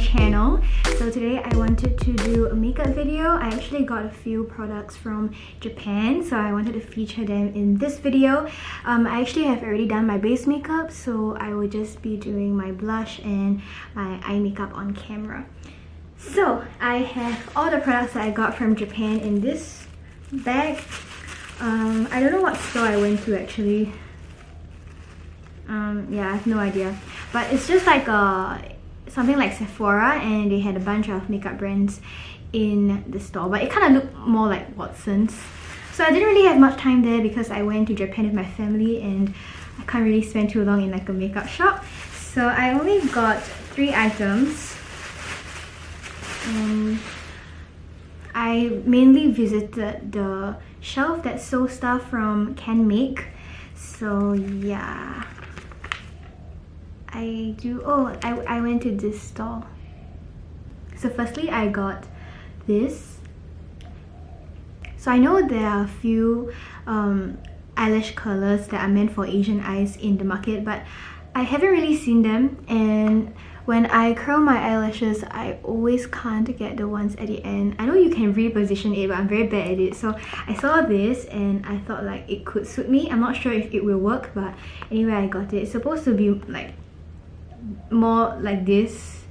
channel. So today I wanted to do a makeup video. I actually got a few products from Japan, so I wanted to feature them in this video. I actually have already done my base makeup, so I will just be doing my blush and my eye makeup on camera. So I have all the products that I got from Japan in this bag. I don't know what store I went to actually. Yeah, I have no idea, but it's just like something like Sephora, and they had a bunch of makeup brands in the store, but it kind of looked more like Watson's. So I didn't really have much time there because I went to Japan with my family and I can't really spend too long in like a makeup shop. So I only got 3 items. I mainly visited the shelf that sold stuff from CANMAKE. So yeah, I went to this store. So firstly I got this. So I know there are a few eyelash colors that are meant for Asian eyes in the market, but I haven't really seen them, and when I curl my eyelashes I always can't get the ones at the end. I know you can reposition it, but I'm very bad at it. So I saw this and I thought like it could suit me. I'm not sure if it will work, but anyway I got it. It's supposed to be like more like this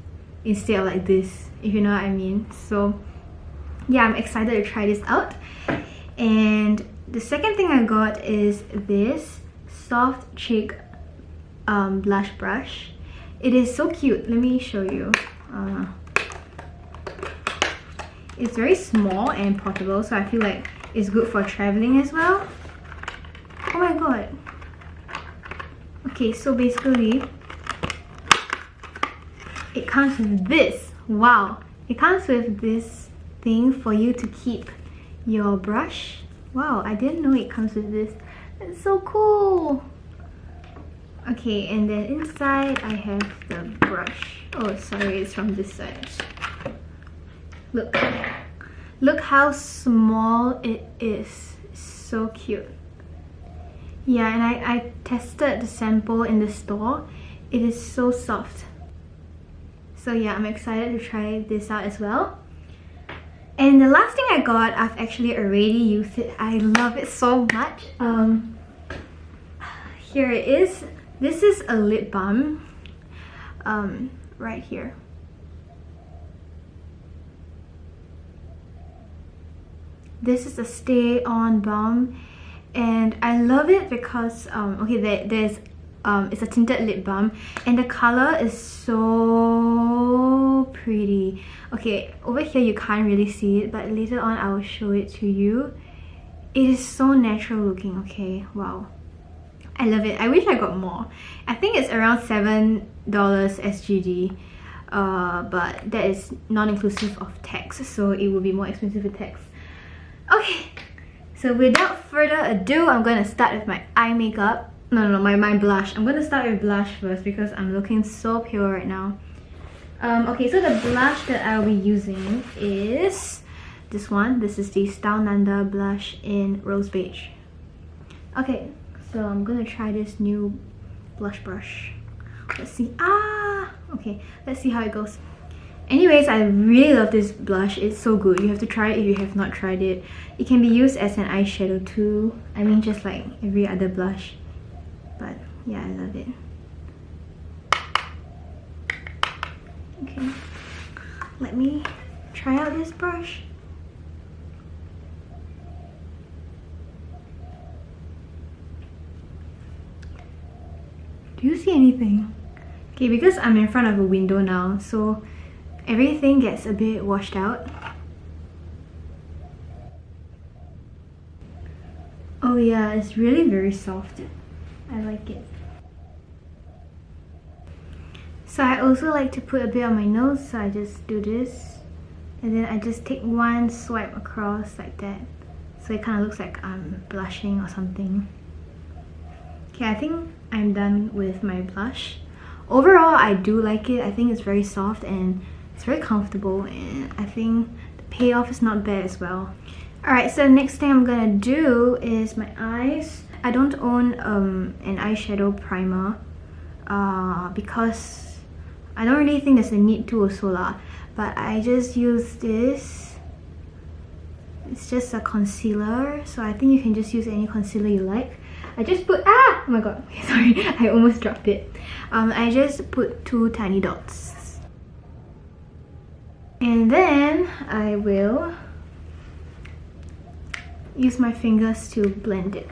instead of like this, if you know what I mean. So yeah, I'm excited to try this out. And the second thing I got is this soft cheek blush brush. It is so cute. Let me show you. It's very small and portable, so I feel like it's good for traveling as well. Oh my god. Okay, so basically it comes with this. Wow, it comes with this thing for you to keep your brush. Wow, I didn't know it comes with this. It's so cool. Okay, and then inside I have the brush. Oh sorry, it's from this side. Look how small it is. So cute. Yeah, and I tested the sample in the store. It is so soft. So yeah, I'm excited to try this out as well. And the last thing I got, I've actually already used it. I love it so much. Here it is. This is a lip balm. Right here. This is a stay on balm, and I love it because okay, there's it's a tinted lip balm and the color is so pretty. Okay, over here you can't really see it, but later on I will show it to you. It is so natural looking. Okay, wow, I love it. I wish I got more. I think it's around $7 SGD, but that is non-inclusive of tax, so it will be more expensive with tax. Okay, so without further ado, I'm gonna start with my eye makeup. No, my blush. I'm gonna start with blush first because I'm looking so pure right now. Okay, so the blush that I'll be using is this one. This is the Style Nanda blush in Rose Beige. Okay, so I'm gonna try this new blush brush. Let's see. Okay, let's see how it goes. Anyways, I really love this blush. It's so good. You have to try it if you have not tried it. It can be used as an eyeshadow too. I mean, just like every other blush. But yeah, I love it. Okay, let me try out this brush. Do you see anything? Okay, because I'm in front of a window now, so everything gets a bit washed out. Oh yeah, it's really very soft. I like it. So I also like to put a bit on my nose, so I just do this. And then I just take one swipe across like that. So it kind of looks like I'm blushing or something. Okay, I think I'm done with my blush. Overall, I do like it. I think it's very soft and it's very comfortable, and I think the payoff is not bad as well. Alright, so the next thing I'm gonna do is my eyes. I don't own an eyeshadow primer because I don't really think there's a need to also lah, but I just use this. It's just a concealer, so I think you can just use any concealer you like. I just put oh my god, sorry, I almost dropped it. I just put 2 tiny dots, and then I will use my fingers to blend it.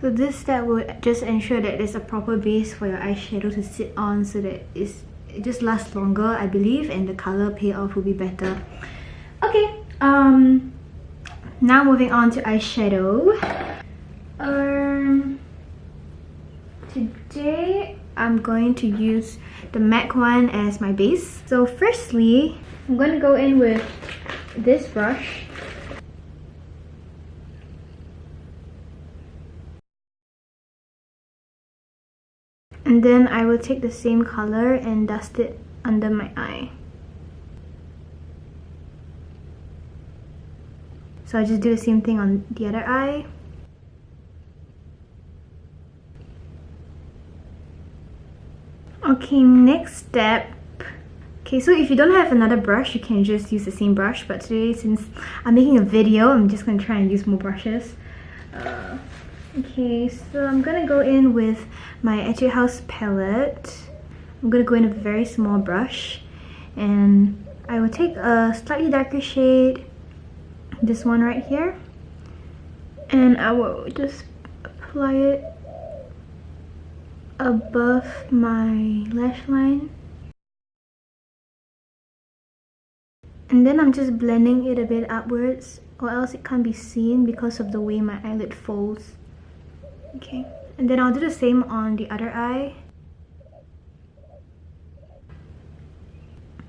So this step will just ensure that there's a proper base for your eyeshadow to sit on, so that it just lasts longer, I believe, and the color payoff will be better. Okay, now moving on to eyeshadow. Today I'm going to use the MAC one as my base. So firstly, I'm going to go in with this brush. And then I will take the same color and dust it under my eye. So I just do the same thing on the other eye. Okay, next step. Okay, so if you don't have another brush, you can just use the same brush. But today, since I'm making a video, I'm just going to try and use more brushes. Okay, so I'm gonna go in with my Etude House palette. I'm gonna go in with a very small brush, and I will take a slightly darker shade, this one right here, and I will just apply it above my lash line. And then I'm just blending it a bit upwards, or else it can't be seen because of the way my eyelid folds. Okay, and then I'll do the same on the other eye.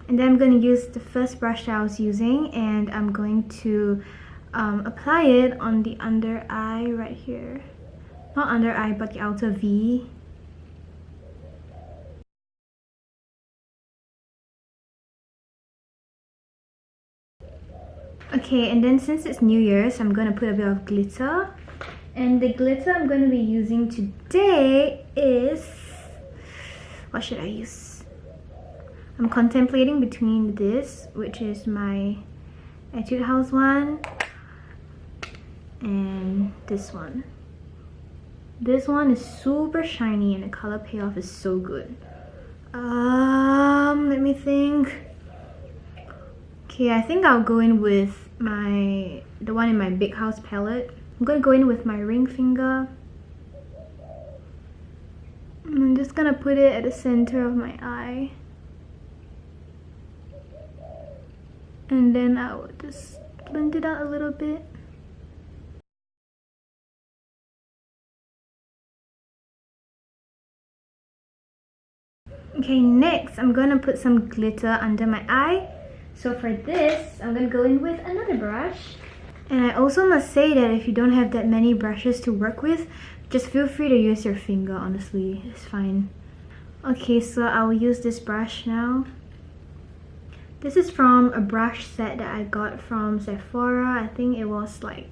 And then I'm going to use the first brush that I was using, and I'm going to apply it on the under eye right here. Not under eye, but the outer V. Okay, and then since it's New Year's, I'm going to put a bit of glitter. And the glitter I'm going to be using today is... what should I use? I'm contemplating between this, which is my Etude House one, and this one. This one is super shiny and the color payoff is so good. Let me think. Okay, I think I'll go in with the one in my Big House palette. I'm gonna go in with my ring finger. I'm just gonna put it at the center of my eye. And then I will just blend it out a little bit. Okay, next I'm gonna put some glitter under my eye. So for this, I'm gonna go in with another brush. And I also must say that if you don't have that many brushes to work with, just feel free to use your finger, honestly, it's fine. Okay, so I'll use this brush now. This is from a brush set that I got from Sephora. I think it was like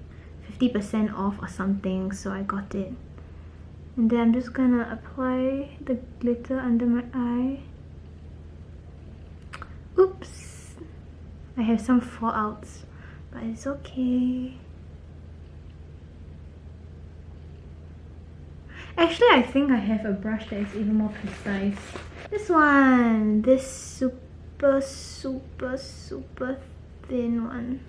50% off or something, so I got it. And then I'm just gonna apply the glitter under my eye. Oops! I have some fallouts, but it's okay. Actually, I think I have a brush that is even more precise. This one! This super thin one.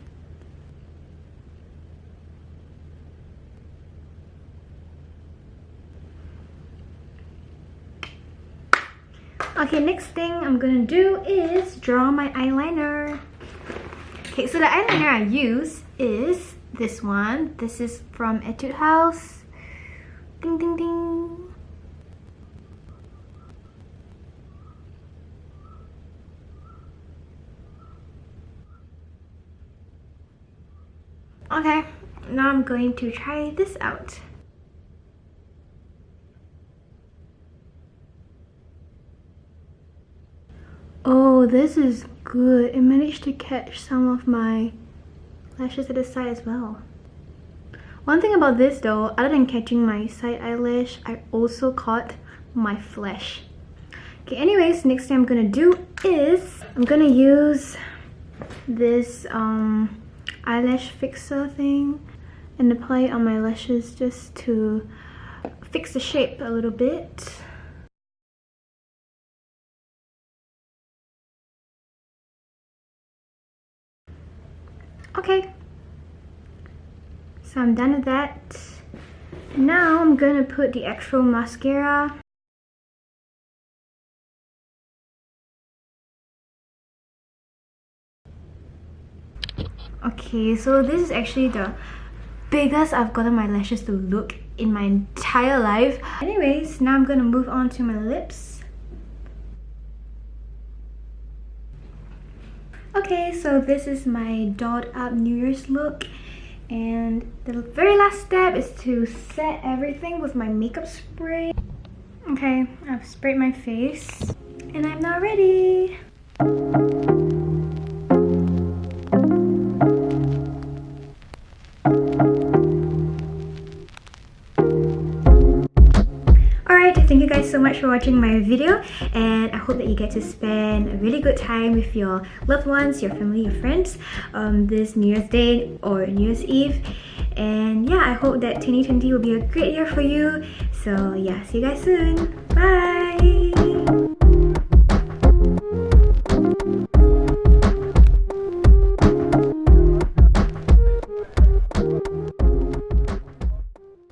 Okay, next thing I'm gonna do is draw my eyeliner. Okay, so the eyeliner I use is this one. This is from Etude House. Ding ding ding. Okay, now I'm going to try this out. Oh, this is good. It managed to catch some of my lashes at the side as well. One thing about this though, other than catching my side eyelash, I also caught my flesh. Okay, anyways, next thing I'm gonna do is I'm gonna use this eyelash fixer thing and apply it on my lashes just to fix the shape a little bit. Okay, so I'm done with that. Now I'm gonna put the actual mascara. Okay, so this is actually the biggest I've gotten my lashes to look in my entire life. Anyways, now I'm gonna move on to my lips. Okay, so this is my dolled up New Year's look. And the very last step is to set everything with my makeup spray. Okay, I've sprayed my face and I'm now ready. Thank you guys so much for watching my video, and I hope that you get to spend a really good time with your loved ones, your family, your friends this New Year's Day or New Year's Eve. And yeah, I hope that 2020 will be a great year for you. So yeah, see you guys soon. Bye!